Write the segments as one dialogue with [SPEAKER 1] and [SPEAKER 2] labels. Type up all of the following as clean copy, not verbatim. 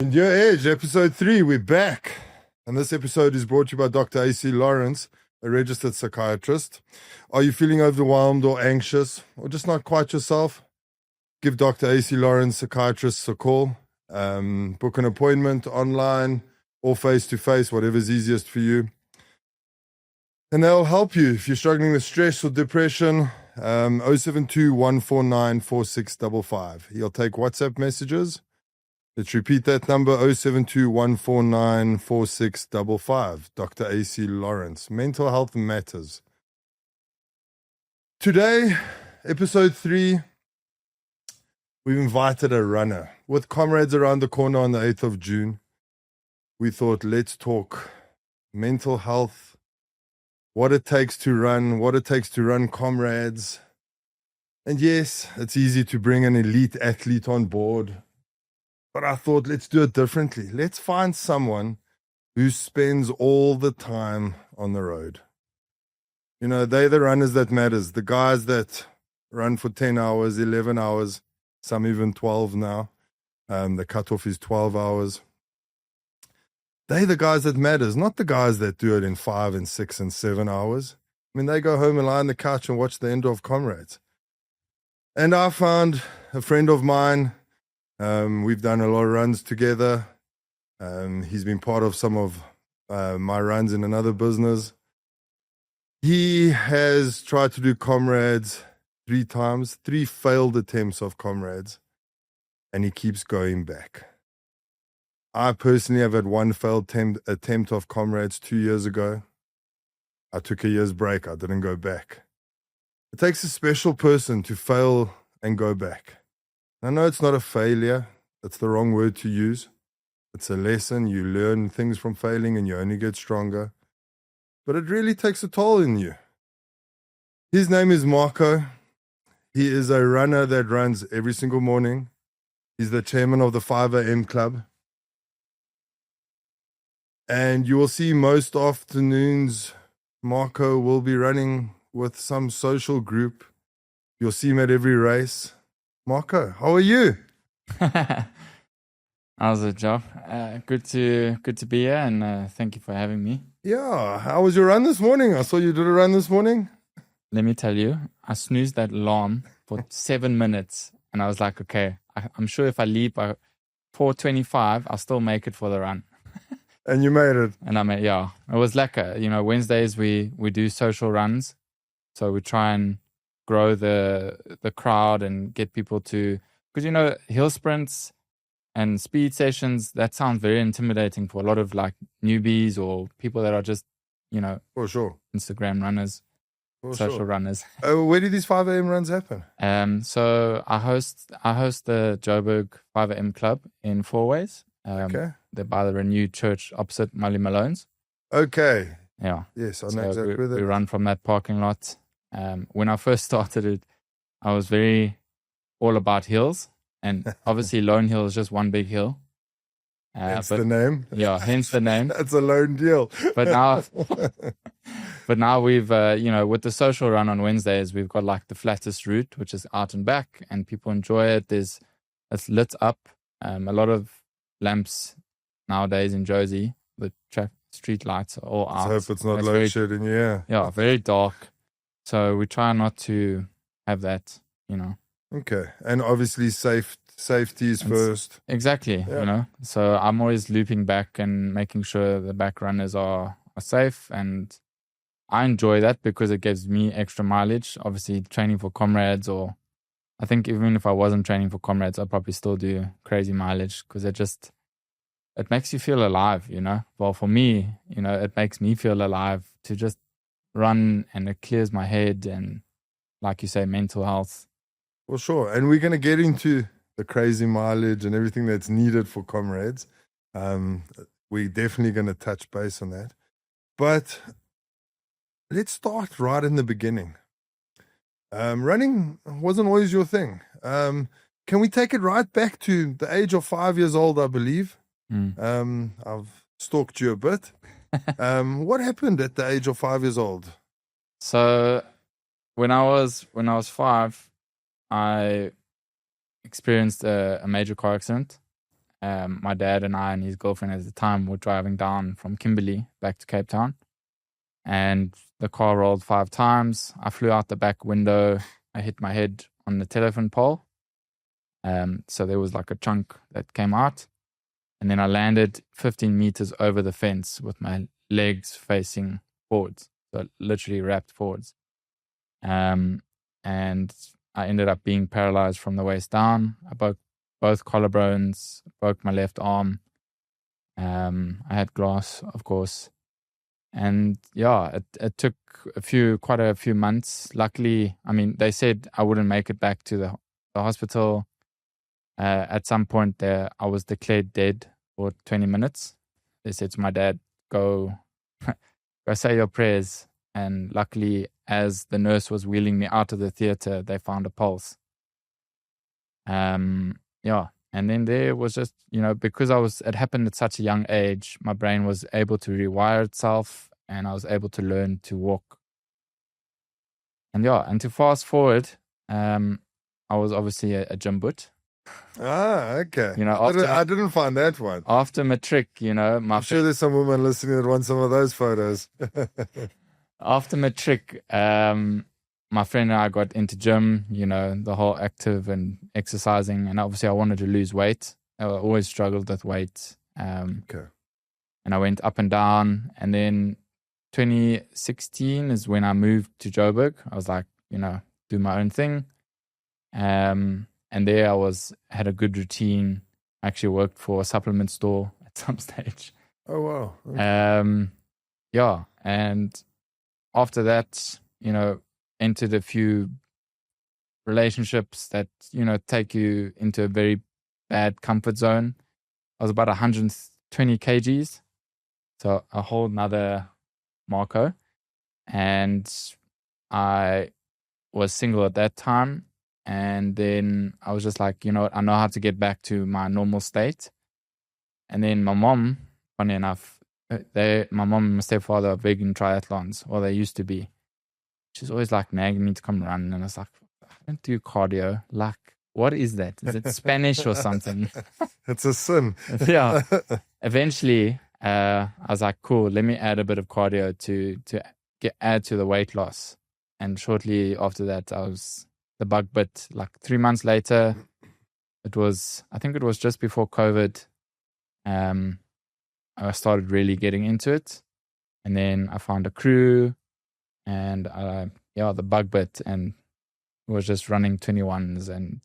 [SPEAKER 1] In your age, episode 3, we're back. And this episode is brought to you by Dr. A.C. Lawrence, a registered psychiatrist. Are you feeling overwhelmed or anxious or just not quite yourself? Give Dr. A.C. Lawrence, psychiatrists, a call. Book an appointment online or face-to-face, whatever's easiest for you. And they'll help you if you're struggling with stress or depression. 072 149 4655. He'll take WhatsApp messages. Let's repeat that number, 072 149 4655. Dr. A.C. Lawrence. Mental health matters. Today, episode 3, we've invited a runner. With Comrades around the corner on the 8th of June, we thought, let's talk mental health, what it takes to run Comrades. And yes, it's easy to bring an elite athlete on board. But I thought, let's do it differently. Let's find someone who spends all the time on the road. You know, they're the runners that matters. The guys that run for 10 hours, 11 hours, some even 12 now. The cutoff is 12 hours. They're the guys that matters, not the guys that do it in 5 and 6 and 7 hours. I mean, they go home and lie on the couch and watch the end of Comrades. And I found a friend of mine. We've done a lot of runs together. He's been part of some of my runs in another business. He has tried to do Comrades 3 times, 3 failed attempts of Comrades, and he keeps going back. I personally have had 1 failed attempt of Comrades 2 years ago. I took a year's break. I didn't go back. It takes a special person to fail and go back. I know it's not a failure. That's the wrong word to use. It's a lesson. You learn things from failing and you only get stronger. But it really takes a toll in you. His name is Marco. He is a runner that runs every single morning. He's the chairman of the 5 a.m. club. And you will see most afternoons, Marco will be running with some social group. You'll see him at every race. Marco, how are you?
[SPEAKER 2] How's it, Joe? Good to be here, and thank you for having me.
[SPEAKER 1] Yeah, how was your run this morning? I saw you did a run this morning.
[SPEAKER 2] Let me tell you, I snoozed that alarm for 7 minutes, and I was like, okay, I'm sure if I leave by 4:25, I'll still make it for the run.
[SPEAKER 1] And you made it.
[SPEAKER 2] And I made, yeah, it was lekker. You know, Wednesdays we do social runs, so we try and grow the crowd and get people to, because you know, hill sprints and speed sessions, that sounds very intimidating for a lot of like newbies or people that are just, you know,
[SPEAKER 1] for sure,
[SPEAKER 2] Instagram runners,
[SPEAKER 1] for
[SPEAKER 2] social
[SPEAKER 1] sure.
[SPEAKER 2] runners.
[SPEAKER 1] Where do these 5 a.m. runs happen?
[SPEAKER 2] So I host the Joburg 5 a.m. club in Fourways.
[SPEAKER 1] Okay.
[SPEAKER 2] They're by the renewed church opposite Molly Malone's.
[SPEAKER 1] Okay.
[SPEAKER 2] Yeah.
[SPEAKER 1] Yes, I know exactly where that
[SPEAKER 2] we
[SPEAKER 1] is.
[SPEAKER 2] run from that parking lot. When I first started it, I was very all about hills, and obviously Lone Hill is just one big hill.
[SPEAKER 1] Hence the name.
[SPEAKER 2] Yeah, hence the name.
[SPEAKER 1] That's a lone deal.
[SPEAKER 2] But now we've, you know, with the social run on Wednesdays, we've got like the flattest route, which is out and back, and people enjoy it. It's lit up. A lot of lamps nowadays in Josie. The street lights are all out.
[SPEAKER 1] I hope it's not load shedding. Yeah.
[SPEAKER 2] Yeah, very dark. So we try not to have that, you know.
[SPEAKER 1] Okay. And obviously safety is first.
[SPEAKER 2] Exactly,
[SPEAKER 1] yeah.
[SPEAKER 2] You know. So I'm always looping back and making sure the back runners are safe. And I enjoy that because it gives me extra mileage. Obviously, training for Comrades, or I think even if I wasn't training for Comrades, I'd probably still do crazy mileage because it makes you feel alive, you know. Well, for me, you know, it makes me feel alive to just run, and it clears my head and, like you say, mental health.
[SPEAKER 1] For sure. And we're going to get into the crazy mileage and everything that's needed for Comrades. We're definitely going to touch base on that. But let's start right in the beginning. Running wasn't always your thing. Can we take it right back to the age of 5 years old, I believe? I've stalked you a bit. What happened at the age of 5 years old?
[SPEAKER 2] So when I was 5, I experienced a major car accident. my dad and I and his girlfriend at the time were driving down from Kimberley back to Cape Town. And the car rolled 5 times. I flew out the back window. I hit my head on the telephone pole. So there was like a chunk that came out. And then I landed 15 meters over the fence with my legs facing forwards. So literally wrapped forwards. And I ended up being paralyzed from the waist down. I broke both collarbones, broke my left arm. I had glass, of course. And yeah, it took quite a few months. Luckily, I mean, they said I wouldn't make it back to the hospital. At some point there, I was declared dead for 20 minutes. They said to my dad, go say your prayers. And luckily, as the nurse was wheeling me out of the theater, they found a pulse. Yeah. And then there was just, because it happened at such a young age, my brain was able to rewire itself and I was able to learn to walk. And and to fast forward, I was obviously a gym boot.
[SPEAKER 1] Ah, okay.
[SPEAKER 2] After
[SPEAKER 1] I didn't find that one.
[SPEAKER 2] After matric,
[SPEAKER 1] I'm sure there's some woman listening that wants some of those photos.
[SPEAKER 2] After matric, my friend and I got into gym, the whole active and exercising. And obviously I wanted to lose weight. I always struggled with weight.
[SPEAKER 1] Okay.
[SPEAKER 2] And I went up and down. And then 2016 is when I moved to Joburg. I was like, do my own thing. And there I had a good routine. I actually worked for a supplement store at some stage.
[SPEAKER 1] Oh, wow. Okay.
[SPEAKER 2] Yeah. And after that, entered a few relationships that, take you into a very bad comfort zone. I was about 120 kgs. So a whole nother Marco. And I was single at that time. And then I was just like, I know how to get back to my normal state. And then my mom, funny enough, my mom and my stepfather are vegan triathlons, or they used to be. She's always like nagging me to come run. And I was like, I don't do cardio. Like, what is that? Is it Spanish or something?
[SPEAKER 1] It's a sin.
[SPEAKER 2] Yeah. Eventually, I was like, cool, let me add a bit of cardio to add to the weight loss. And shortly after that, I was the bug bit. Like 3 months later, I think it was just before COVID. I started really getting into it. And then I found a crew and the bug bit, and was just running 21s and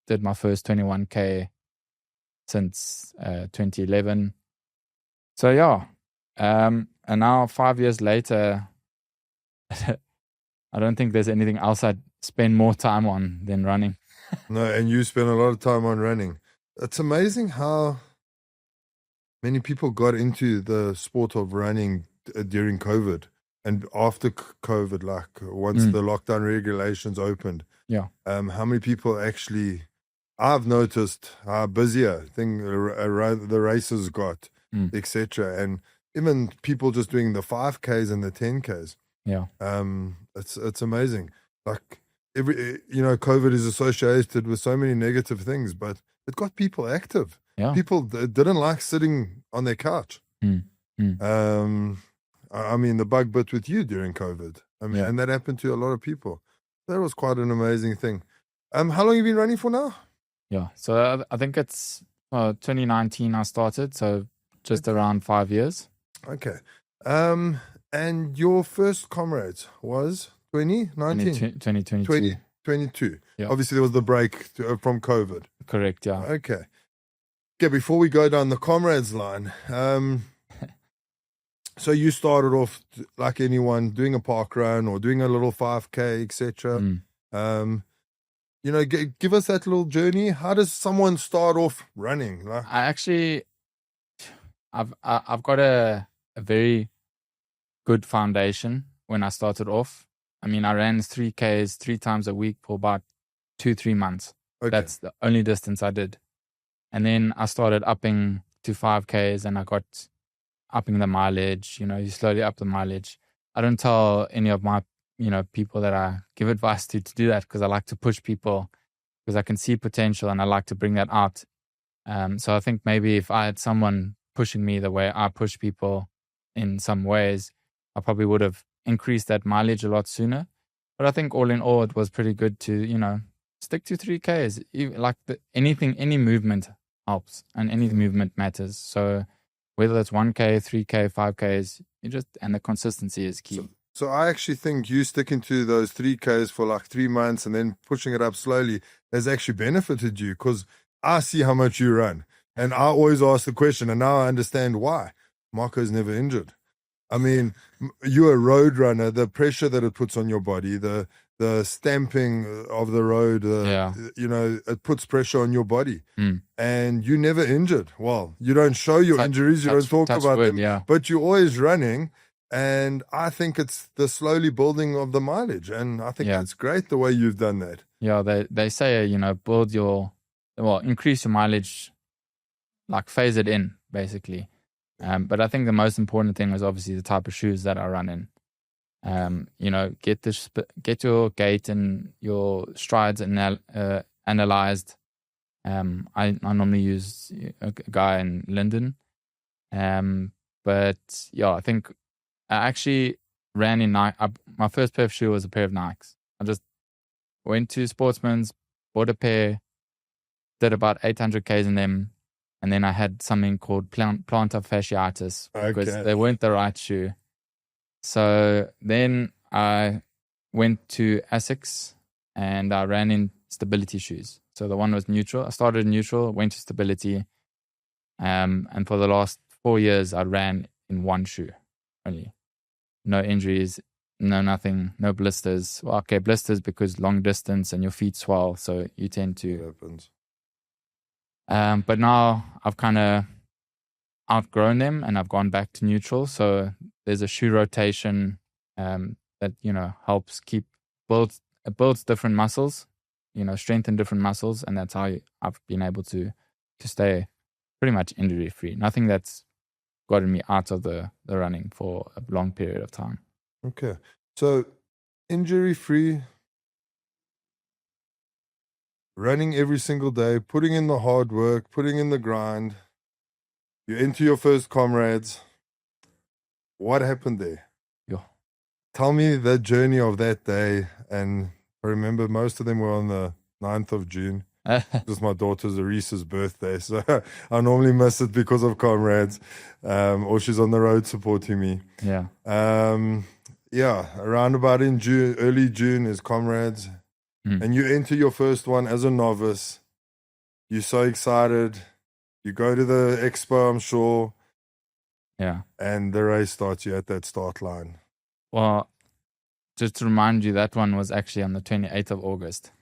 [SPEAKER 2] did my first 21K since 2011. So yeah. And now 5 years later, I don't think there's anything else I'd spend more time on than running.
[SPEAKER 1] No, and you spend a lot of time on running. It's amazing how many people got into the sport of running during COVID and after COVID, like once the lockdown regulations opened.
[SPEAKER 2] Yeah.
[SPEAKER 1] How many people actually, I've noticed how busier around the races got, etc. And even people just doing the 5Ks and the 10Ks.
[SPEAKER 2] Yeah.
[SPEAKER 1] It's amazing. Like COVID is associated with so many negative things, but it got people active.
[SPEAKER 2] Yeah.
[SPEAKER 1] People didn't like sitting on their couch. I mean, the bug bit with you during COVID. And that happened to a lot of people. That was quite an amazing thing. How long have you been running for now?
[SPEAKER 2] Yeah. So I think it's 2019 I started. So just around 5 years.
[SPEAKER 1] Okay. And your first Comrades was 2019?
[SPEAKER 2] 2022.
[SPEAKER 1] 2022.
[SPEAKER 2] Yeah.
[SPEAKER 1] Obviously, there was the break from COVID.
[SPEAKER 2] Correct, yeah.
[SPEAKER 1] Okay. Before we go down the Comrades line, so you started off like anyone, doing a park run or doing a little 5K, etc. Give us that little journey. How does someone start off running? Like,
[SPEAKER 2] I've got a very good foundation when I started off. I mean, I ran 3Ks 3 times a week for about 2-3 months. Okay. That's the only distance I did. And then I started upping to 5Ks and I got upping the mileage. You slowly up the mileage. I don't tell any of my, people that I give advice to do that, because I like to push people, because I can see potential and I like to bring that out. So I think maybe if I had someone pushing me the way I push people in some ways, I probably would have increased that mileage a lot sooner. But I think all in all, it was pretty good to, stick to 3Ks. Like any movement helps and any movement matters. So whether it's 1K, 3K, 5Ks, and the consistency is key.
[SPEAKER 1] So I actually think you sticking to those 3Ks for like 3 months and then pushing it up slowly has actually benefited you, because I see how much you run. And I always ask the question, and now I understand why. Marco's never injured. I mean, you're a road runner, the pressure that it puts on your body, the stamping of the road, it puts pressure on your body. And you never injured. Well, you don't show your injuries, you don't talk about them, but you're always running. And I think it's the slowly building of the mileage. And I think it's great the way you've done that.
[SPEAKER 2] Yeah, they say, increase your mileage, like phase it in, basically. But I think the most important thing was obviously the type of shoes that I run in. Get your gait and your strides analyzed. I normally use a guy in London. But yeah, I think I actually ran in Nike. My first pair of shoe was a pair of Nikes. I just went to Sportsman's, bought a pair, did about 800 Ks in them, and then I had something called plantar fasciitis because they weren't the right shoe. So then I went to Asics and I ran in stability shoes. So the one was neutral. I started neutral, went to stability, and for the last 4 years I ran in one shoe only. No injuries, no nothing, no blisters. Well, okay, blisters because long distance and your feet swell, so you tend to.
[SPEAKER 1] It happens.
[SPEAKER 2] But now I've kind of outgrown them and I've gone back to neutral. So there's a shoe rotation that helps builds different muscles, strengthen different muscles, and that's how I've been able to stay pretty much injury free. Nothing that's gotten me out of the running for a long period of time.
[SPEAKER 1] Okay. So injury free, running every single day, putting in the hard work, putting in the grind. You enter your first Comrades. What happened there?
[SPEAKER 2] Yeah.
[SPEAKER 1] Tell me the journey of that day. And I remember most of them were on the 9th of June. It's my daughter's Arisa's birthday, so I normally miss it because of Comrades, or she's on the road supporting me.
[SPEAKER 2] Yeah.
[SPEAKER 1] Around about in June, early June is Comrades, and you enter your first one as a novice. You're so excited. You go to the expo, I'm sure.
[SPEAKER 2] Yeah.
[SPEAKER 1] And the race starts. You at that start line.
[SPEAKER 2] Well, just to remind you, that one was actually on the 28th of August.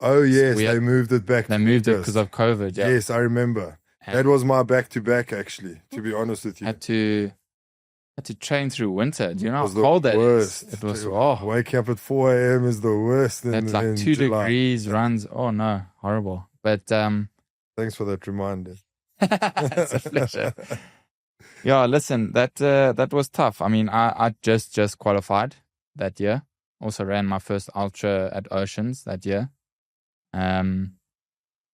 [SPEAKER 1] Oh, yes, they moved it back.
[SPEAKER 2] They moved it because of COVID. Yeah.
[SPEAKER 1] Yes, I remember. That was my back-to-back, actually, to be honest with you.
[SPEAKER 2] Had to train through winter. Do you know how cold that is? It was,
[SPEAKER 1] waking up at 4 a.m. is the worst.
[SPEAKER 2] That's like 2 degrees, runs. Oh, no, horrible. But
[SPEAKER 1] thanks for that reminder.
[SPEAKER 2] It's a pleasure. Yeah, listen, that was tough. I mean, I just qualified that year. Also ran my first ultra at Oceans that year.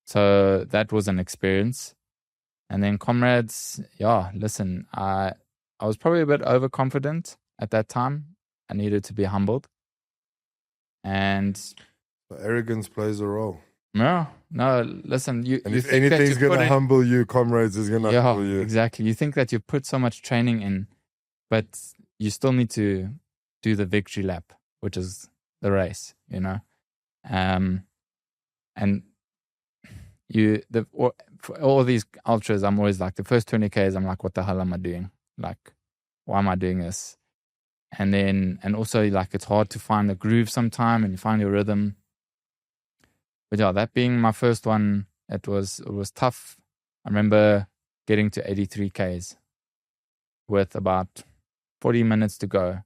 [SPEAKER 2] So that was an experience. And then Comrades, listen, I was probably a bit overconfident at that time. I needed to be humbled. And
[SPEAKER 1] arrogance plays a role.
[SPEAKER 2] No, listen, you
[SPEAKER 1] if anything's going to humble you, Comrades is going to humble you.
[SPEAKER 2] Exactly. You think that you put so much training in, but you still need to do the victory lap, which is the race, and for all these ultras, I'm always like, the first 20Ks, I'm like, what the hell am I doing? Like, why am I doing this? And also, like, it's hard to find the groove sometime and you find your rhythm. But yeah, that being my first one, it was tough. I remember getting to 83Ks with about 40 minutes to go.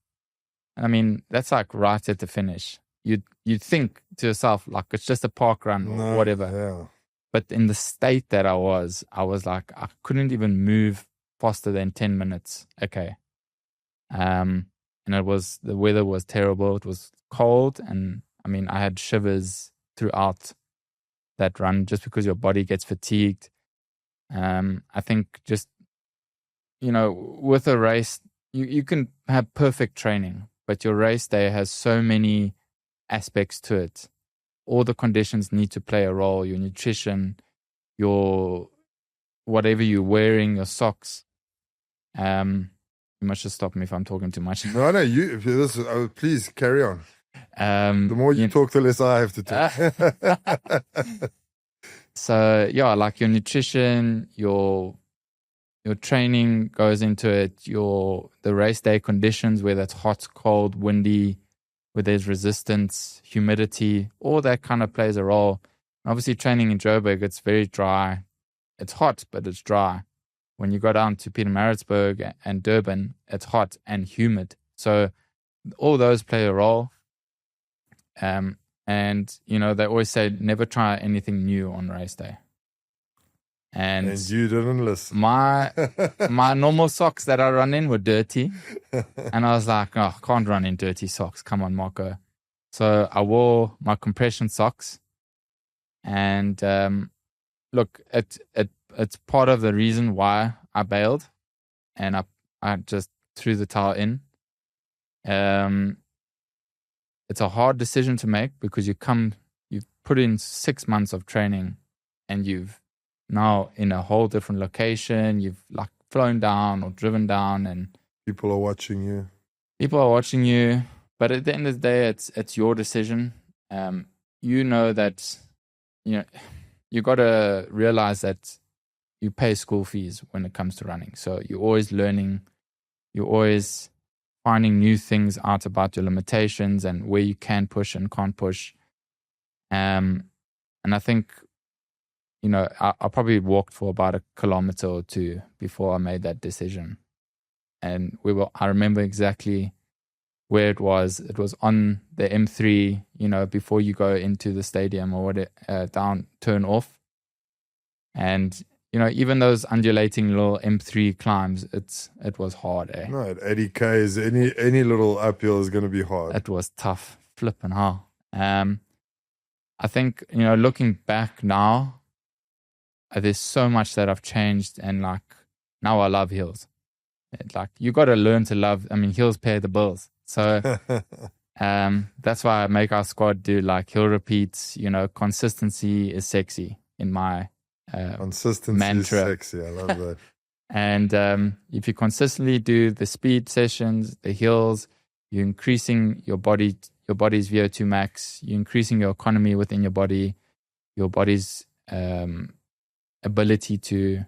[SPEAKER 2] I mean, that's like right at the finish. You'd think to yourself, like, it's just a park run or whatever.
[SPEAKER 1] Yeah.
[SPEAKER 2] But in the state that I was like, I couldn't even move faster than 10 minutes. Okay. And the weather was terrible. It was cold. And I mean, I had shivers throughout that run just because your body gets fatigued. I think just, with a race, you can have perfect training, but your race day has so many aspects to it. All the conditions need to play a role. Your nutrition, your whatever you're wearing, your socks. You must just stop me if I'm talking too much.
[SPEAKER 1] No, please carry on. The more you talk, the less I have to talk.
[SPEAKER 2] So yeah, like your nutrition, your training goes into it. The race day conditions, whether it's hot, cold, windy, where there's resistance, humidity, all that kind of plays a role. Obviously, training in Joburg, it's very dry. It's hot, but it's dry. When you go down to Pietermaritzburg and Durban, it's hot and humid. So all those play a role. And, they always say never try anything new on race day. And
[SPEAKER 1] you didn't listen.
[SPEAKER 2] My normal socks that I run in were dirty. And I was like, I can't run in dirty socks. Come on, Marco. So I wore my compression socks. And look, it's part of the reason why I bailed. And I just threw the towel in. It's a hard decision to make because you've put in 6 months of training and you've now in a whole different location. You've like flown down or driven down, and
[SPEAKER 1] people are watching you.
[SPEAKER 2] But at the end of the day, it's your decision. You know that you got to realize that you pay school fees when it comes to running. So you're always learning. You're always finding new things out about your limitations and where you can push and can't push. And I think, I probably walked for about 1 kilometer or 2 before I made that decision. And I remember exactly where it was. It was on the M3, before you go into the stadium or turn off. And, even those undulating little M3 climbs, it was hard, eh?
[SPEAKER 1] No, at 80 Ks, any little uphill is going to be hard.
[SPEAKER 2] It was tough, flipping hell. I think, looking back now, there's so much that I've changed, and like now I love hills. You got to learn to love. I mean, hills pay the bills, so that's why I make our squad do like hill repeats. Consistency is sexy in my
[SPEAKER 1] consistency
[SPEAKER 2] mantra.
[SPEAKER 1] Is sexy. I love that.
[SPEAKER 2] And if you consistently do the speed sessions, the hills, you're increasing your body's VO2 max. You're increasing your economy within your body, your body's ability to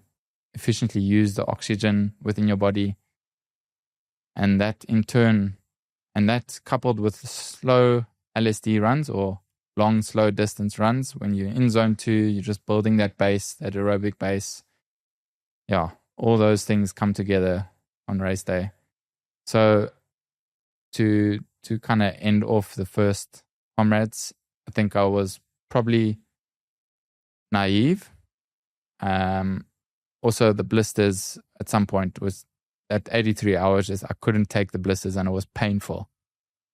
[SPEAKER 2] efficiently use the oxygen within your body. And that in turn, that's coupled with slow LSD runs or long, slow distance runs. When you're in zone 2, you're just building that base, that aerobic base. Yeah, all those things come together on race day. So to kind of end off the first Comrades, I think I was probably naive. Also, the blisters at some point was at 83 hours. I couldn't take the blisters, and it was painful.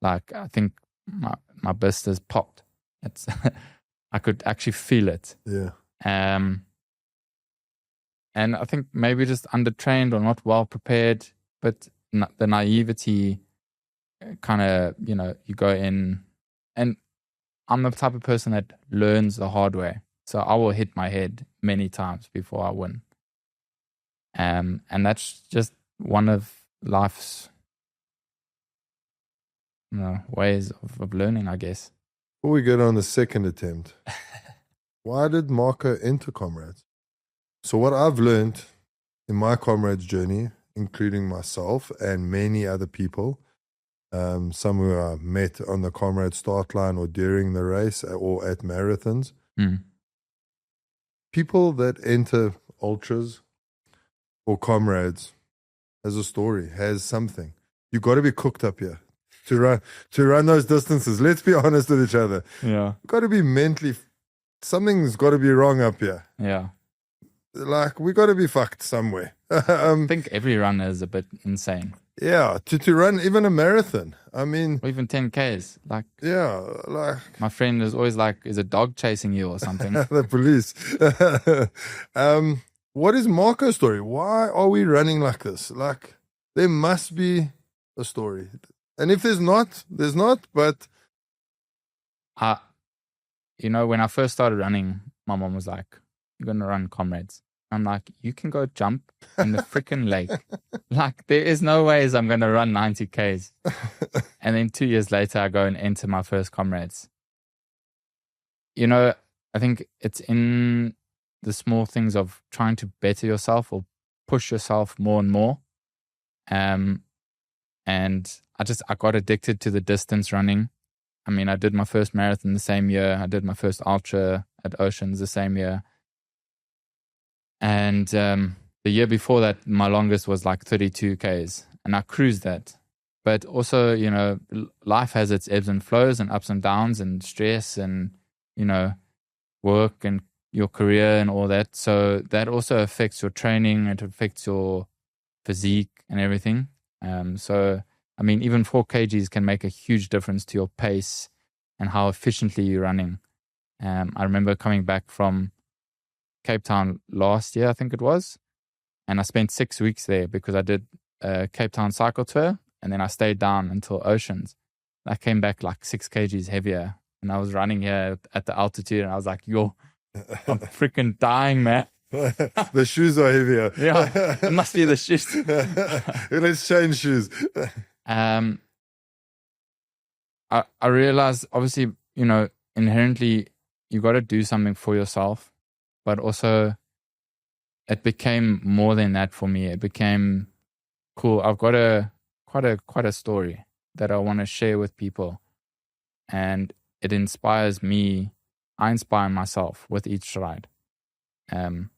[SPEAKER 2] Like I think my blisters popped. I could actually feel it.
[SPEAKER 1] Yeah.
[SPEAKER 2] And I think maybe just undertrained or not well prepared. But the naivety, kind of, you go in, and I'm the type of person that learns the hard way. So I will hit my head many times before I win. And that's just one of life's ways of learning, I guess.
[SPEAKER 1] Before we get on the second attempt, why did Marco enter Comrades? So what I've learned in my Comrades journey, including myself and many other people, some who I met on the Comrades start line or during the race or at marathons, people that enter ultras or Comrades has a story, has something. You got to be cooked up here to run those distances. Let's be honest with each other.
[SPEAKER 2] Yeah,
[SPEAKER 1] got to be mentally. Something's got to be wrong up here.
[SPEAKER 2] Yeah,
[SPEAKER 1] like we got to be fucked somewhere.
[SPEAKER 2] I think every runner is a bit insane.
[SPEAKER 1] Yeah, to run even a marathon. I mean,
[SPEAKER 2] or even 10Ks. Like,
[SPEAKER 1] yeah, like
[SPEAKER 2] my friend is always like, "Is a dog chasing you or something?"
[SPEAKER 1] The police. what is Marco's story? Why are we running like this? Like, there must be a story. And if there's not, there's not. But
[SPEAKER 2] when I first started running, my mom was like, "You're going to run Comrades." I'm like, "You can go jump in the freaking lake." Like, there is no ways I'm going to run 90 Ks. And then 2 years later, I go and enter my first Comrades. I think it's in the small things of trying to better yourself or push yourself more and more. And I got addicted to the distance running. I mean, I did my first marathon the same year. I did my first ultra at Oceans the same year. And the year before that, my longest was like 32 Ks. And I cruised that. But also, life has its ebbs and flows and ups and downs and stress and, work and your career and all that. So that also affects your training. It affects your physique and everything. So, I mean, even 4 kgs can make a huge difference to your pace and how efficiently you're running. I remember coming back from Cape Town last year, I think it was, and I spent 6 weeks there because I did a Cape Town cycle tour, and then I stayed down until Oceans. I came back like 6 kgs heavier, and I was running here at the altitude, and I was like, "Yo, I'm freaking dying, man."
[SPEAKER 1] The shoes are heavier.
[SPEAKER 2] Yeah, it must be the shoes.
[SPEAKER 1] Let's change shoes.
[SPEAKER 2] I realized, obviously, inherently, you got to do something for yourself, but also it became more than that for me. It became cool. I've got quite a story that I want to share with people, and it inspires me. I inspire myself with each ride, and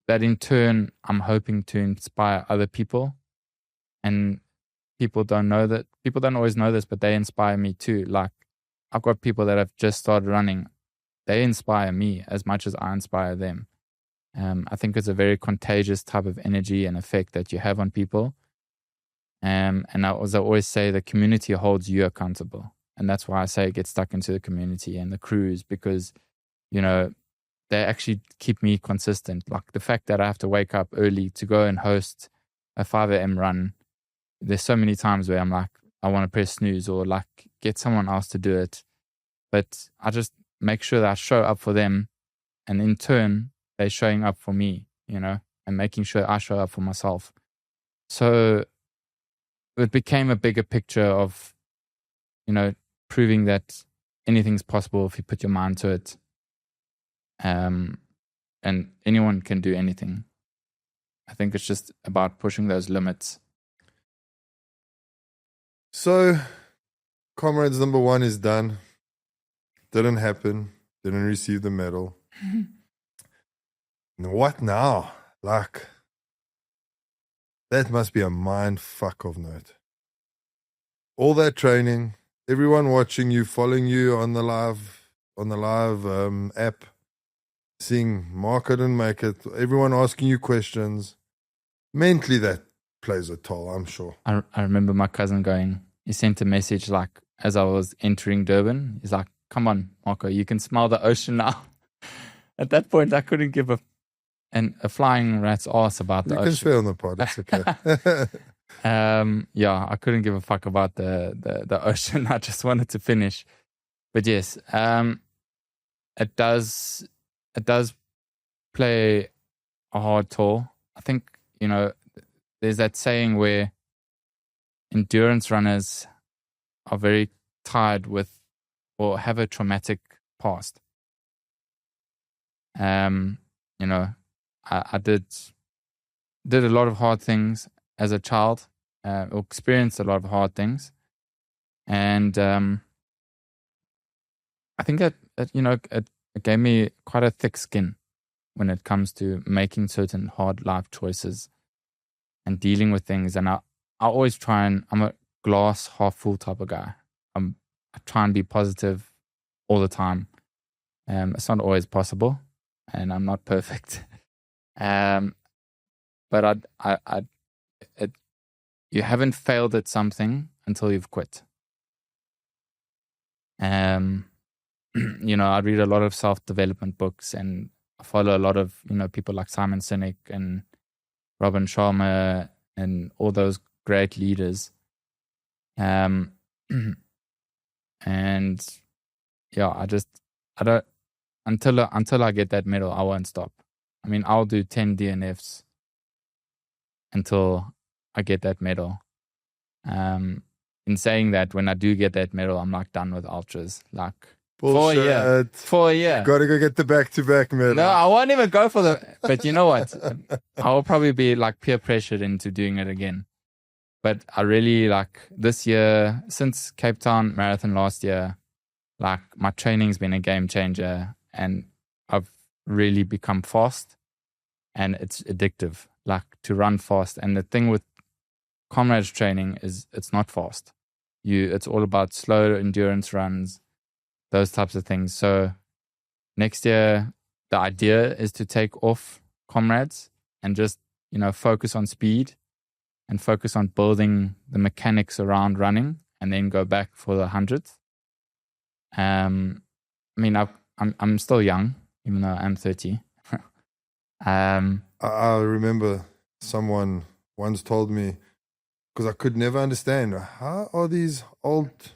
[SPEAKER 2] that in turn, I'm hoping to inspire other people. And people don't know that. People don't always know this, but they inspire me too. Like, I've got people that have just started running. They inspire me as much as I inspire them. I think it's a very contagious type of energy and effect that you have on people. And as I always say, the community holds you accountable. And that's why I say get stuck into the community and the crews, because, they actually keep me consistent. Like the fact that I have to wake up early to go and host a 5 a.m. run. There's so many times where I'm like, I want to press snooze or like get someone else to do it. But I just make sure that I show up for them. And in turn, they're showing up for me, and making sure I show up for myself. So it became a bigger picture of, proving that anything's possible if you put your mind to it. And anyone can do anything. I think it's just about pushing those limits.
[SPEAKER 1] So, Comrades number 1 is done. Didn't happen. Didn't receive the medal. What now? Like, that must be a mind fuck of note. All that training, everyone watching you, following you on the live app, seeing Marco didn't make it, everyone asking you questions. Mentally, that plays a toll, I'm sure.
[SPEAKER 2] I remember my cousin he sent a message like as I was entering Durban. He's like, "Come on, Marco, you can smell the ocean now." At that point, I couldn't give a flying rat's ass about the ocean.
[SPEAKER 1] You can swear on the pod, it's okay.
[SPEAKER 2] Yeah, I couldn't give a fuck about the ocean. I just wanted to finish. But yes, it does play a hard toll. I think, there's that saying where endurance runners are very tied with or have a traumatic past. I did a lot of hard things as a child, or experienced a lot of hard things. And I think that it gave me quite a thick skin when it comes to making certain hard life choices and dealing with things. And I always I'm a glass half full type of guy. I try and be positive all the time. It's not always possible, and I'm not perfect. But you haven't failed at something until you've quit. I read a lot of self-development books, and I follow a lot of, people like Simon Sinek and Robin Sharma and all those great leaders. And yeah, I don't, until I get that medal, I won't stop. I mean, I'll do 10 DNFs until I get that medal. In saying that, when I do get that medal, I'm like done with ultras. Like
[SPEAKER 1] Bullshit.
[SPEAKER 2] for a year.
[SPEAKER 1] Got to go get the back-to-back medal.
[SPEAKER 2] No, I won't even go for but you know what? I will probably be like peer pressured into doing it again. But I really like this year, since Cape Town Marathon last year, like my training's been a game changer and I've really become fast and it's addictive, like to run fast. And the thing with Comrades training is it's not fast. It's all about slow endurance runs, those types of things. So next year, the idea is to take off Comrades and just, focus on speed and focus on building the mechanics around running and then go back for the 100th. I mean, I'm still young, even though I'm 30.
[SPEAKER 1] I remember someone once told me, because I could never understand, how are these old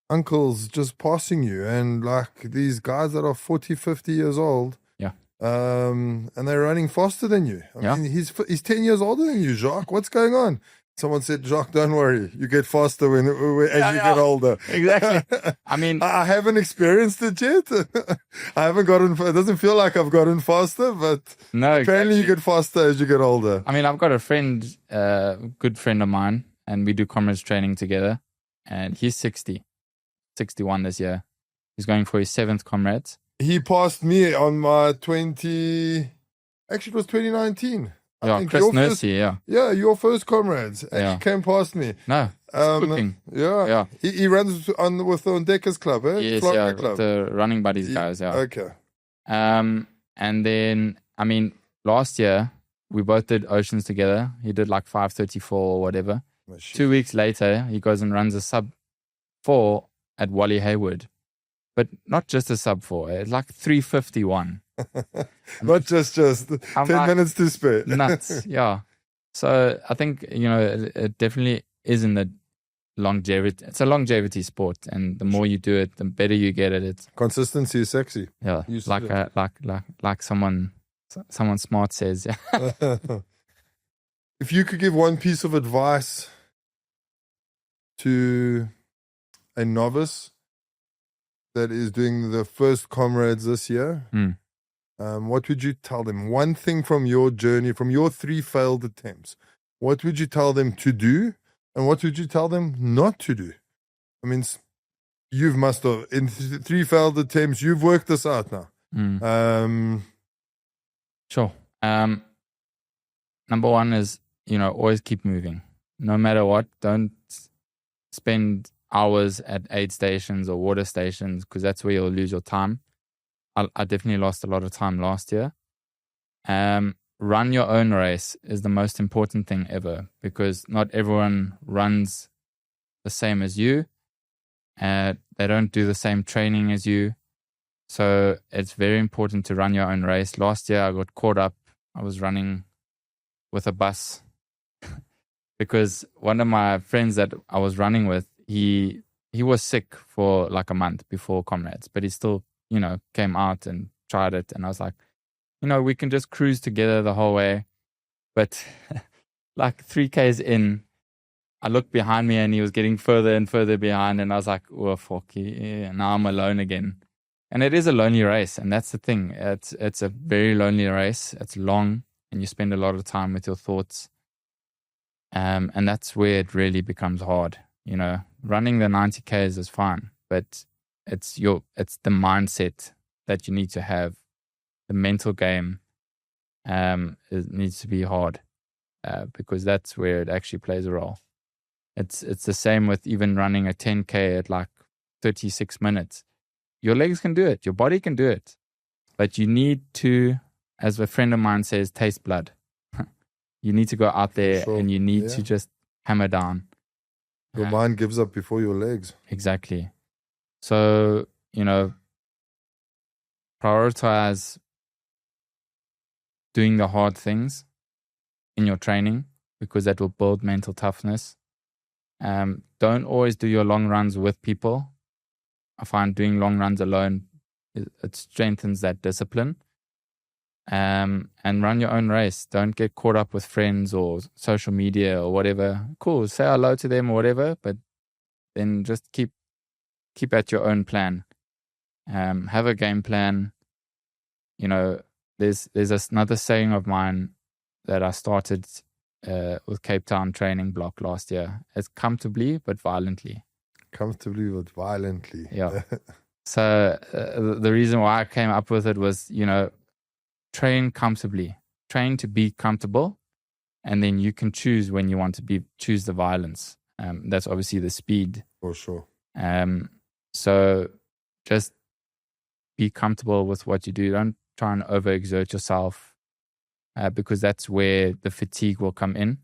[SPEAKER 1] uncles just passing you? And like these guys that are 40, 50 years old, and they're running faster than you. I mean, he's 10 years older than you, Jacques. What's going on? Someone said, Jacques, don't worry. You get faster as you get older.
[SPEAKER 2] Exactly. I mean,
[SPEAKER 1] I haven't experienced it yet. I haven't gotten, it doesn't feel like I've gotten faster, but
[SPEAKER 2] no,
[SPEAKER 1] apparently you get faster as you get older.
[SPEAKER 2] I mean, I've got a friend, good friend of mine, and we do Comrades training together. And he's 61 this year. He's going for his 7th Comrades.
[SPEAKER 1] He passed me on my actually it was 2019.
[SPEAKER 2] Chris Nursey,
[SPEAKER 1] Yeah, your first Comrades. And he came past me.
[SPEAKER 2] No,
[SPEAKER 1] He runs with the Ontdekkers Club, eh?
[SPEAKER 2] Yes,
[SPEAKER 1] Florida Club.
[SPEAKER 2] The Running Buddies guys,
[SPEAKER 1] Okay.
[SPEAKER 2] And then, I mean, last year, we both did Oceans together. He did like 5:34 or whatever. 2 weeks later, he goes and runs a sub 4 at Wally Hayward. But not just a sub 4, it's like 3:51.
[SPEAKER 1] Not just 10 minutes to spare.
[SPEAKER 2] Nuts, yeah. So I think, it definitely is in the longevity. It's a longevity sport, and the more you do it, the better you get at it.
[SPEAKER 1] Consistency is sexy.
[SPEAKER 2] Yeah, like someone smart says.
[SPEAKER 1] If you could give one piece of advice to a novice that is doing the first Comrades this year, what would you tell them? One thing from your journey, from your 3 failed attempts, what would you tell them to do, and what would you tell them not to do? I mean, you must have, in 3 failed attempts, you've worked this out now.
[SPEAKER 2] Sure. Number one is, always keep moving. No matter what, don't spend hours at aid stations or water stations, because that's where you'll lose your time. I definitely lost a lot of time last year. Run your own race is the most important thing ever, because not everyone runs the same as you. They don't do the same training as you. So it's very important to run your own race. Last year I got caught up. I was running with a bus because one of my friends that I was running with, he was sick for like a month before Comrades, but he still, came out and tried it. And I was like, we can just cruise together the whole way. But like 3Ks in, I looked behind me and he was getting further and further behind. And I was like, oh, fuck, now I'm alone again. And it is a lonely race. And that's the thing. It's a very lonely race. It's long and you spend a lot of time with your thoughts. And that's where it really becomes hard. Running the 90Ks is fine, but it's the mindset that you need to have. The mental game it needs to be hard because that's where it actually plays a role. It's the same with even running a 10K at like 36 minutes. Your legs can do it. Your body can do it. But you need to, as a friend of mine says, taste blood. You need to go out there and you need to just hammer down.
[SPEAKER 1] Your mind gives up before your legs.
[SPEAKER 2] Exactly. So, prioritize doing the hard things in your training, because that will build mental toughness. Don't always do your long runs with people. I find doing long runs alone, it strengthens that discipline. And run your own race. Don't get caught up with friends or social media or whatever. Cool, say hello to them or whatever, but then just keep at your own plan. Have a game plan. You know, there's another saying of mine that I started with Cape Town training block last year. It's comfortably but violently.
[SPEAKER 1] Comfortably but violently.
[SPEAKER 2] Yeah. So the reason why I came up with it was, you know, train comfortably. Train to be comfortable, and then you can choose when you want to choose the violence. That's obviously the speed.
[SPEAKER 1] For sure.
[SPEAKER 2] So just be comfortable with what you do. Don't try and overexert yourself, because that's where the fatigue will come in.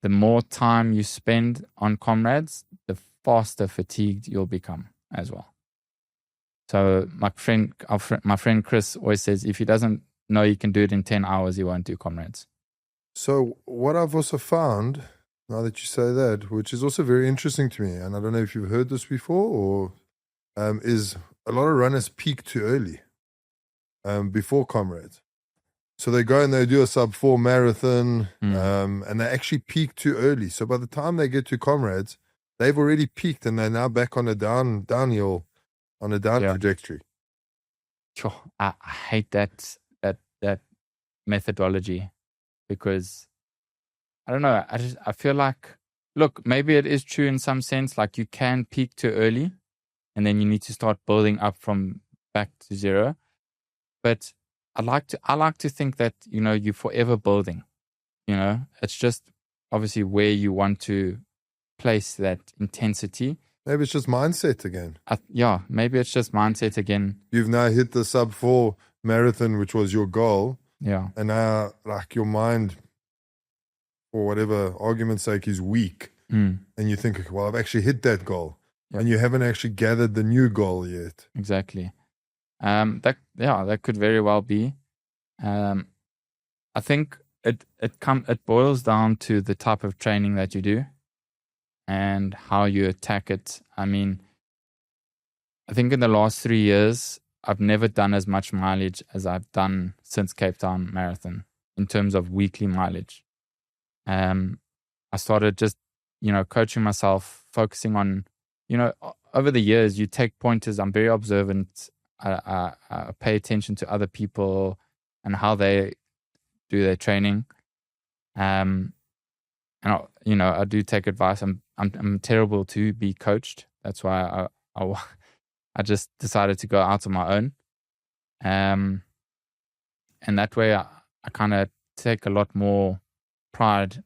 [SPEAKER 2] The more time you spend on Comrades, the faster fatigued you'll become as well. So my friend Chris always says, if he doesn't know he can do it in 10 hours, he won't do Comrades.
[SPEAKER 1] So what I've also found, now that you say that, which is also very interesting to me, and I don't know if you've heard this before, or is a lot of runners peak too early before Comrades. So they go and they do a sub-4 marathon, and they actually peak too early. So by the time they get to Comrades, they've already peaked and they're now back on a downhill, on a down trajectory.
[SPEAKER 2] Sure. I hate that methodology, because I don't know. I feel like, look, maybe it is true in some sense. Like, you can peak too early, and then you need to start building up from back to zero. But I like to think that, you know, you're forever building. You know, it's just obviously where you want to place that intensity.
[SPEAKER 1] Maybe it's just mindset again.
[SPEAKER 2] Maybe it's just mindset again.
[SPEAKER 1] You've now hit the sub-4 marathon, which was your goal.
[SPEAKER 2] Yeah.
[SPEAKER 1] And now, like, your mind, for whatever argument's sake, is weak. And you think, well, I've actually hit that goal. Yep. And you haven't actually gathered the new goal yet.
[SPEAKER 2] Exactly. That could very well be. I think it boils down to the type of training that you do and how you attack it. I mean, I think in the last 3 years, I've never done as much mileage as I've done since Cape Town Marathon in terms of weekly mileage. I started just, you know, coaching myself, focusing on, you know, over the years, you take pointers. I'm very observant. I pay attention to other people and how they do their training. And I do take advice. I'm terrible to be coached. That's why I just decided to go out on my own. And that way I kind of take a lot more pride,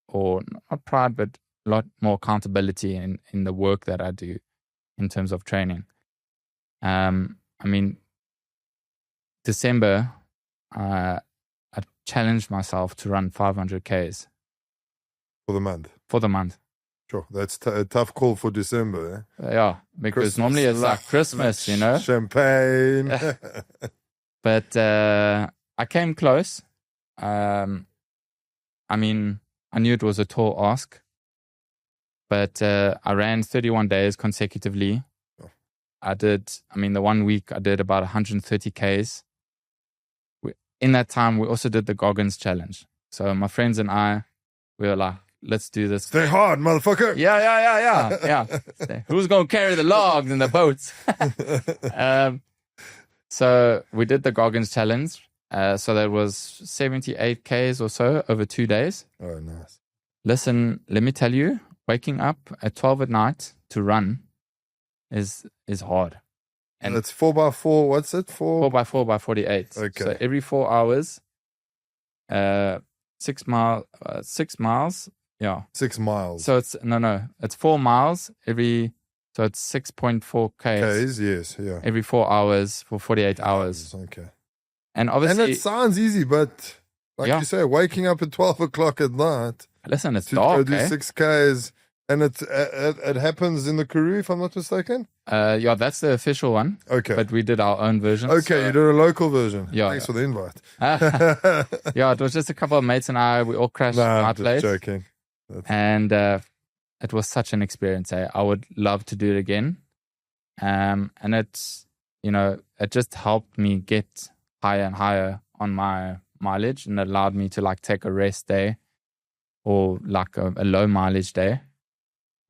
[SPEAKER 2] or not pride, but a lot more accountability in the work that I do in terms of training. I mean, December, I challenged myself to run 500 Ks.
[SPEAKER 1] For the month. Sure. That's a tough call for December.
[SPEAKER 2] Yeah, because Christmas, normally it's like Christmas, you know.
[SPEAKER 1] Champagne.
[SPEAKER 2] But I came close. I mean, I knew it was a tall ask. But I ran 31 days consecutively. The 1 week I did about 130 Ks. In that time, we also did the Goggins challenge. So my friends and I, we were like, let's do this.
[SPEAKER 1] Stay hard, motherfucker.
[SPEAKER 2] Yeah. Who's going to carry the logs and the boats? So we did the Goggins challenge. So that was 78 Ks or so over 2 days.
[SPEAKER 1] Oh, nice.
[SPEAKER 2] Listen, let me tell you, waking up at 12 at night to run is hard.
[SPEAKER 1] And it's 4x4. What's it?
[SPEAKER 2] 4x4 by 48.
[SPEAKER 1] Okay.
[SPEAKER 2] So every 4 hours, 6 miles. Yeah.
[SPEAKER 1] 6 miles.
[SPEAKER 2] So it's it's 4 miles so it's 6.4 Ks.
[SPEAKER 1] Yes, yeah.
[SPEAKER 2] Every 4 hours for 48 hours.
[SPEAKER 1] Okay.
[SPEAKER 2] And obviously,
[SPEAKER 1] it sounds easy, but like you say, waking up at 12 o'clock at night.
[SPEAKER 2] Listen, it's
[SPEAKER 1] to
[SPEAKER 2] dark.
[SPEAKER 1] Go do 6 Ks. And it happens in the Karoo, if I'm not mistaken?
[SPEAKER 2] Yeah, that's the official one.
[SPEAKER 1] Okay.
[SPEAKER 2] But we did our own version.
[SPEAKER 1] Okay, you did a local version.
[SPEAKER 2] Yeah.
[SPEAKER 1] Thanks for the invite.
[SPEAKER 2] Yeah, it was just a couple of mates and I. We all crashed
[SPEAKER 1] Nah,
[SPEAKER 2] my
[SPEAKER 1] I'm just
[SPEAKER 2] place.
[SPEAKER 1] joking.
[SPEAKER 2] And it was such an experience. I would love to do it again. And it's, it just helped me get higher and higher on my mileage, and allowed me to like take a rest day or like a low mileage day.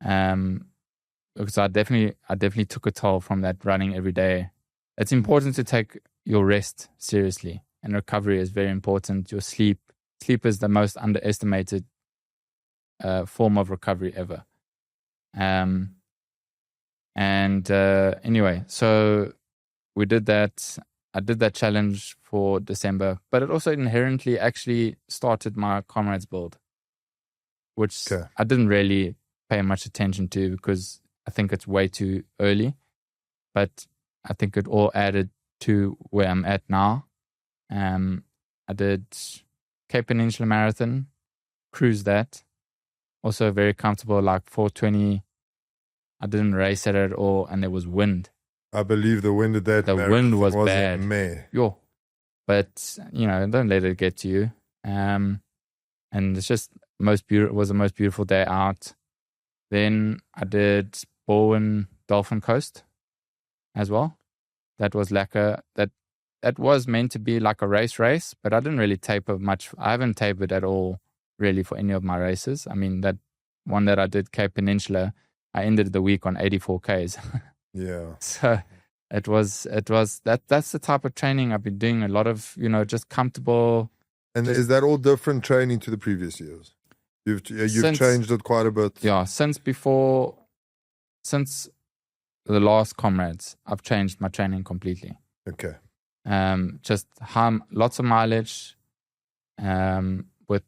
[SPEAKER 2] Because I definitely took a toll from that running every day. It's important to take your rest seriously, and recovery is very important. Your sleep is the most underestimated form of recovery ever. Anyway, so we did that. I did that challenge for December, but it also inherently actually started my Comrades build, which I didn't really pay much attention to because I think it's way too early. But I think it all added to where I'm at now. I did Cape Peninsula Marathon, cruised that. Also very comfortable, like 420. I didn't race it at all, and there was wind.
[SPEAKER 1] I believe the wind at that
[SPEAKER 2] the wind was bad.
[SPEAKER 1] Yo.
[SPEAKER 2] But, don't let it get to you. And it's just was the most beautiful day out. Then I did Bowen Dolphin Coast as well. That was lekker. That was meant to be like a race, but I didn't really taper much. I haven't tapered at all really for any of my races. I mean, that one that I did, Cape Peninsula, I ended the week on 84 Ks.
[SPEAKER 1] Yeah.
[SPEAKER 2] So it was that's the type of training I've been doing. A lot of, just comfortable.
[SPEAKER 1] And is that all different training to the previous years? You've changed it quite a bit.
[SPEAKER 2] Yeah, since the last Comrades, I've changed my training completely.
[SPEAKER 1] Okay.
[SPEAKER 2] Just lots of mileage, with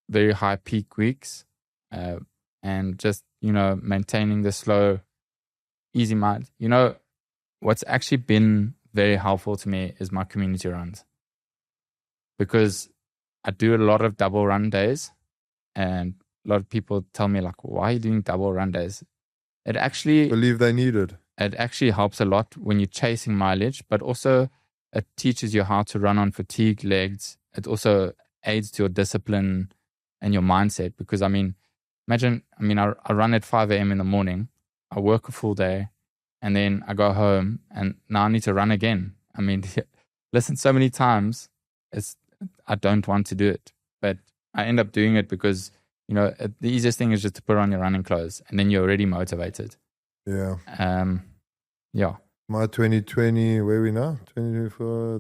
[SPEAKER 2] very high peak weeks, and just, maintaining the slow, easy mileage. What's actually been very helpful to me is my community runs, because I do a lot of double run days, and a lot of people tell me like, why are you doing double run days? It actually
[SPEAKER 1] believe they need it.
[SPEAKER 2] It actually helps a lot when you're chasing mileage, but also it teaches you how to run on fatigued legs. It also aids to your discipline and your mindset, because imagine, I run at 5 a.m. in the morning, I work a full day, and then I go home, and now I need to run again. Listen, so many times, I don't want to do it, but I end up doing it because, the easiest thing is just to put on your running clothes, and then you're already motivated.
[SPEAKER 1] Yeah.
[SPEAKER 2] Yeah.
[SPEAKER 1] My 2020, where are we now? 2024,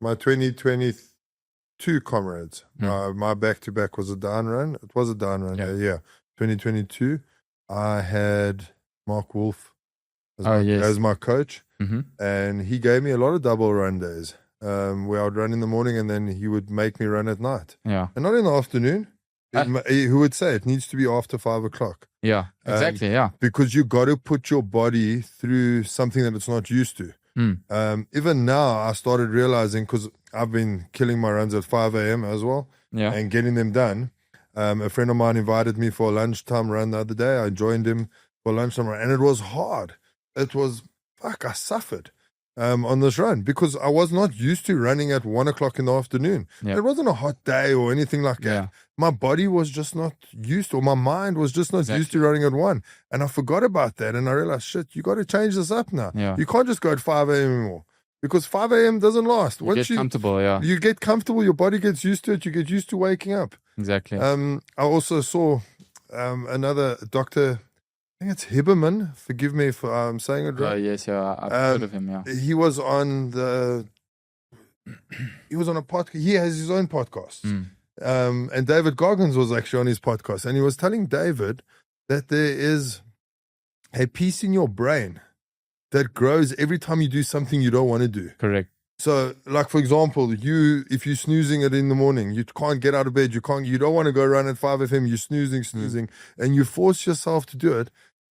[SPEAKER 1] my 2022 Comrades. My back-to-back was a down run. It was a down run. Yeah. 2022, I had Mark Wolf as my coach.
[SPEAKER 2] Mm-hmm.
[SPEAKER 1] And he gave me a lot of double run days, where I would run in the morning and then he would make me run at night.
[SPEAKER 2] Yeah.
[SPEAKER 1] And not in the afternoon. Who would say it needs to be after 5 o'clock?
[SPEAKER 2] Yeah, exactly. Yeah.
[SPEAKER 1] Because you got to put your body through something that it's not used to. Even now, I started realizing, because I've been killing my runs at 5 a.m. as well, and getting them done. A friend of mine invited me for a lunchtime run the other day. I joined him for a lunchtime run, and it was hard. It was, I suffered on this run because I was not used to running at 1 o'clock in the afternoon.
[SPEAKER 2] Yeah.
[SPEAKER 1] It wasn't a hot day or anything like that.
[SPEAKER 2] Yeah.
[SPEAKER 1] My body was just not used to, or my mind was just not used to running at 1. And I forgot about that. And I realized, shit, you got to change this up now.
[SPEAKER 2] Yeah.
[SPEAKER 1] You can't just go at 5 a.m. anymore, because 5 a.m. doesn't last.
[SPEAKER 2] Once you get comfortable,
[SPEAKER 1] you get comfortable, your body gets used to it. You get used to waking up.
[SPEAKER 2] Exactly.
[SPEAKER 1] I also saw another doctor, I think it's Hiberman. Forgive me if I'm saying it right.
[SPEAKER 2] Oh, yes, yeah. I've heard of him, yeah.
[SPEAKER 1] He was on a podcast. He has his own podcast. And David Goggins was actually on his podcast. And he was telling David that there is a piece in your brain that grows every time you do something you don't want to do.
[SPEAKER 2] Correct.
[SPEAKER 1] So, like, for example, if you're snoozing it in the morning, you can't get out of bed, you don't want to go run at 5 a.m., you're snoozing, and you force yourself to do it.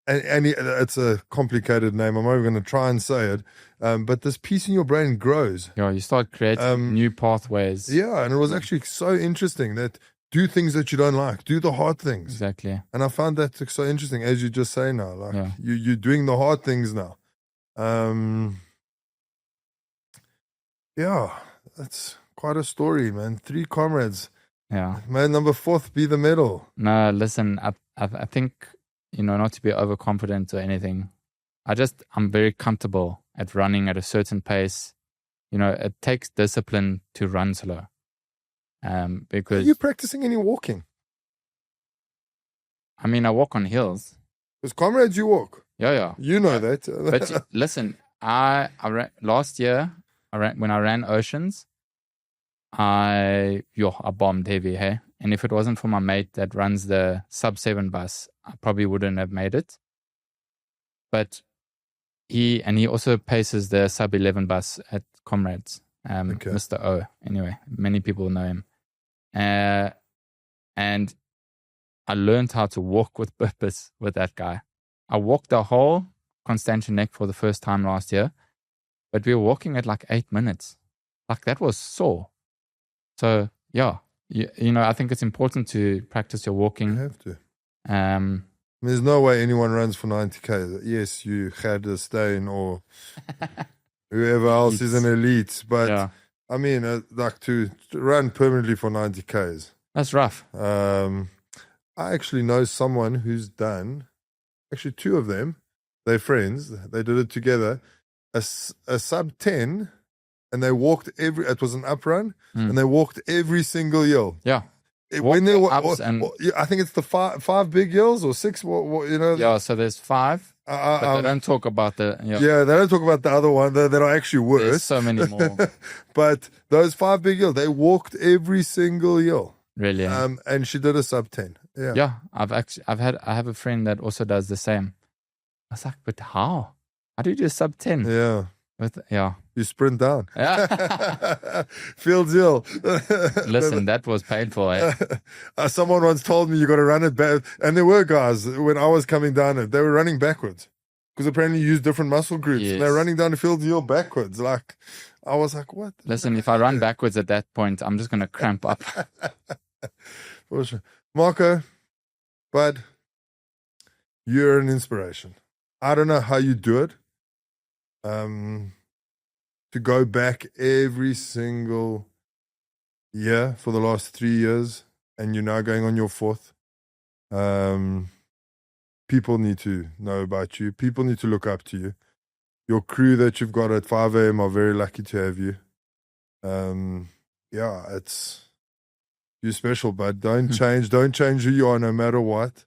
[SPEAKER 1] And it's a complicated name. I'm not even going to try and say it. But this piece in your brain grows.
[SPEAKER 2] Yeah, you start creating new pathways.
[SPEAKER 1] Yeah, and it was actually so interesting that do things that you don't like. Do the hard things.
[SPEAKER 2] Exactly.
[SPEAKER 1] And I found that so interesting, as you just say now. Like
[SPEAKER 2] Yeah.
[SPEAKER 1] you're doing the hard things now. Yeah, that's quite a story, man. 3 comrades.
[SPEAKER 2] Yeah.
[SPEAKER 1] Man, number 4th be the medal.
[SPEAKER 2] No, listen, I think, not to be overconfident or anything. I'm very comfortable at running at a certain pace. It takes discipline to run slow.
[SPEAKER 1] Are
[SPEAKER 2] Because
[SPEAKER 1] you practicing any walking?
[SPEAKER 2] I mean, I walk on hills.
[SPEAKER 1] Because comrades, you walk.
[SPEAKER 2] Yeah.
[SPEAKER 1] You know that.
[SPEAKER 2] But listen, I ran, last year, when I ran Oceans, I bombed heavy, hey? And if it wasn't for my mate that runs the sub-7 bus, I probably wouldn't have made it. But he also paces the sub-11 bus at Comrades, Mr. O. Anyway, many people know him. And I learned how to walk with purpose with that guy. I walked the whole Constantia Neck for the first time last year, but we were walking at like 8 minutes. Like that was sore. So yeah, I think it's important to practice your walking.
[SPEAKER 1] You have to. There's no way anyone runs for 90k. Yes, you had a stain or whoever else is an elite, but
[SPEAKER 2] yeah.
[SPEAKER 1] I mean, like to run permanently for 90k's.
[SPEAKER 2] That's rough.
[SPEAKER 1] I actually know someone who's done, actually 2 of them, they're friends, they did it together, a sub 10, and they walked it was an up run, and they walked every single hill.
[SPEAKER 2] Yeah.
[SPEAKER 1] When they I think it's the five big hills or 6,
[SPEAKER 2] Yeah, so there's 5, but they don't talk about the...
[SPEAKER 1] Yeah, they don't talk about the other one that are actually worse.
[SPEAKER 2] There's so many more.
[SPEAKER 1] But those 5 big hills, they walked every single hill.
[SPEAKER 2] Really?
[SPEAKER 1] And she did a sub 10. Yeah.
[SPEAKER 2] Yeah, I have a friend that also does the same. I was like, but how? How do you do a sub 10?
[SPEAKER 1] Yeah.
[SPEAKER 2] Yeah.
[SPEAKER 1] You sprint down.
[SPEAKER 2] Yeah.
[SPEAKER 1] Fields Hill.
[SPEAKER 2] Listen, that was painful. Eh?
[SPEAKER 1] Someone once told me you got to run it back. And there were guys, when I was coming down it, they were running backwards. Because apparently you use different muscle groups.
[SPEAKER 2] Yes.
[SPEAKER 1] And they're running down the Fields Hill backwards. Like, I was like, what?
[SPEAKER 2] Listen, if I run backwards at that point, I'm just going to cramp up.
[SPEAKER 1] For sure. Marco, bud, you're an inspiration. I don't know how you do it. To go back every single year for the last 3 years, and you're now going on your 4th. People need to know about you. People need to look up to you. Your crew that you've got at 5 a.m. are very lucky to have you. Yeah, you're special, bud. Don't change. Don't change who you are no matter what.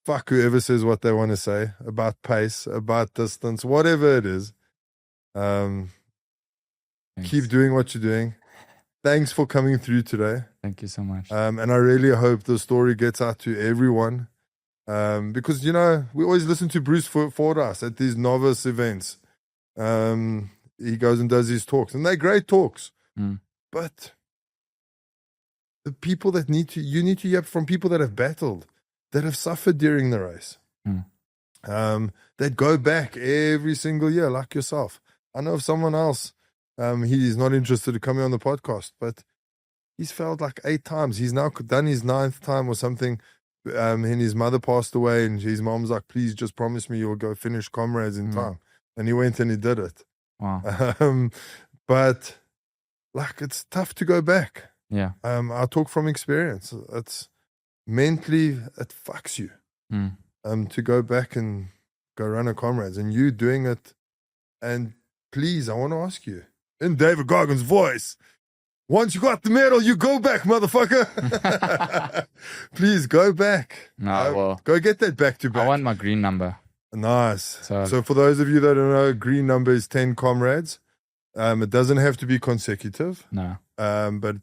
[SPEAKER 1] Fuck whoever says what they want to say about pace, about distance, whatever it is. Keep doing what you're doing. Thanks for coming through today.
[SPEAKER 2] Thank you so much.
[SPEAKER 1] And I really hope the story gets out to everyone. Because, we always listen to Bruce Fordyce at these novice events. He goes and does his talks, and they're great talks. But the people that you need to hear from people that have battled, that have suffered during the race, that go back every single year, like yourself. I know of someone else, he's not interested to come on the podcast, but he's failed like 8 times. He's now done his 9th time or something, and his mother passed away, and his mom's like, please just promise me you'll go finish Comrades in time. And he went and he did it.
[SPEAKER 2] Wow.
[SPEAKER 1] But like, it's tough to go back.
[SPEAKER 2] Yeah.
[SPEAKER 1] I talk from experience. It's mentally, it fucks you to go back and go run a Comrades, and you doing it. And please, I want to ask you, in David Goggins' voice, once you got the medal, you go back, motherfucker. Please go back. Go get that back to back.
[SPEAKER 2] I want my green number.
[SPEAKER 1] Nice. So for those of you that don't know, green number is 10 Comrades. It doesn't have to be consecutive.
[SPEAKER 2] No.
[SPEAKER 1] But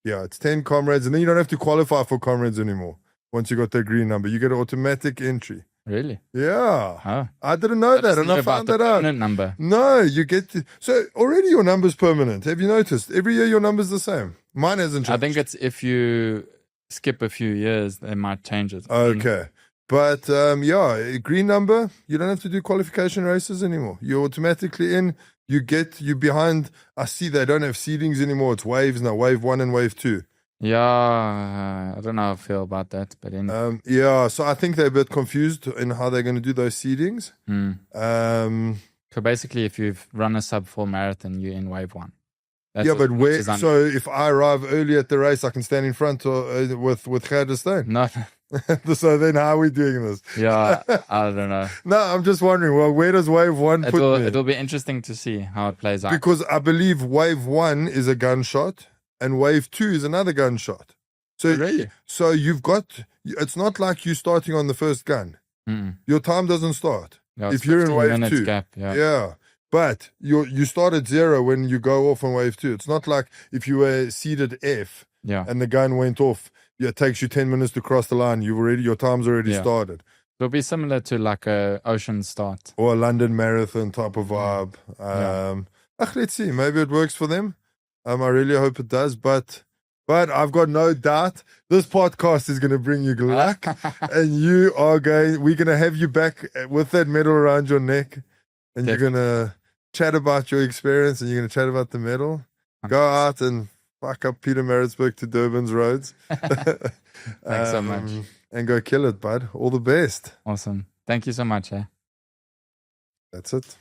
[SPEAKER 1] yeah, it's 10 Comrades, and then you don't have to qualify for Comrades anymore. Once you got that green number, you get an automatic entry.
[SPEAKER 2] Really?
[SPEAKER 1] Yeah.
[SPEAKER 2] Oh.
[SPEAKER 1] I didn't know that, and I found that out.
[SPEAKER 2] Permanent number.
[SPEAKER 1] No, you get to. So already your number's permanent. Have you noticed? Every year your number's the same. Mine hasn't changed.
[SPEAKER 2] I think it's if you skip a few years, they might change it.
[SPEAKER 1] Okay. But yeah, green number, you don't have to do qualification races anymore. You're automatically in. You behind. I see they don't have seedings anymore. It's waves now, wave 1 and wave 2.
[SPEAKER 2] Yeah, I don't know how I feel about that, but
[SPEAKER 1] Yeah, so I think they're a bit confused in how they're going to do those seedings.
[SPEAKER 2] So basically, if you've run a sub-4 marathon, you're in wave 1.
[SPEAKER 1] Yeah, but where? So if I arrive early at the race, I can stand in front with Gerda Steyn.
[SPEAKER 2] No.
[SPEAKER 1] So then how are we doing this?
[SPEAKER 2] Yeah, I don't know.
[SPEAKER 1] No, I'm just wondering, well, where does wave 1 put me?
[SPEAKER 2] It'll be interesting to see how it plays out.
[SPEAKER 1] Because I believe wave 1 is a gunshot and wave 2 is another gunshot. So,
[SPEAKER 2] really?
[SPEAKER 1] So you've got, it's not like you're starting on the first gun. Your time doesn't start.
[SPEAKER 2] Yeah,
[SPEAKER 1] if you're in wave 2.
[SPEAKER 2] Gap,
[SPEAKER 1] yeah. But you start at 0 when you go off on wave 2. It's not like if you were seeded F and the gun went off, it takes you 10 minutes to cross the line. Your time's already started.
[SPEAKER 2] It'll be similar to like a ocean start.
[SPEAKER 1] Or a London Marathon type of vibe. Let's see. Maybe it works for them. I really hope it does. But I've got no doubt this podcast is going to bring you luck. And we're going to have you back with that medal around your neck. And you're going to chat about your experience and you're going to chat about the medal. Go out and fuck up Peter Maritzburg to Durban's roads.
[SPEAKER 2] Thanks so much.
[SPEAKER 1] And go kill it, bud. All the best.
[SPEAKER 2] Awesome. Thank you so much.
[SPEAKER 1] That's it.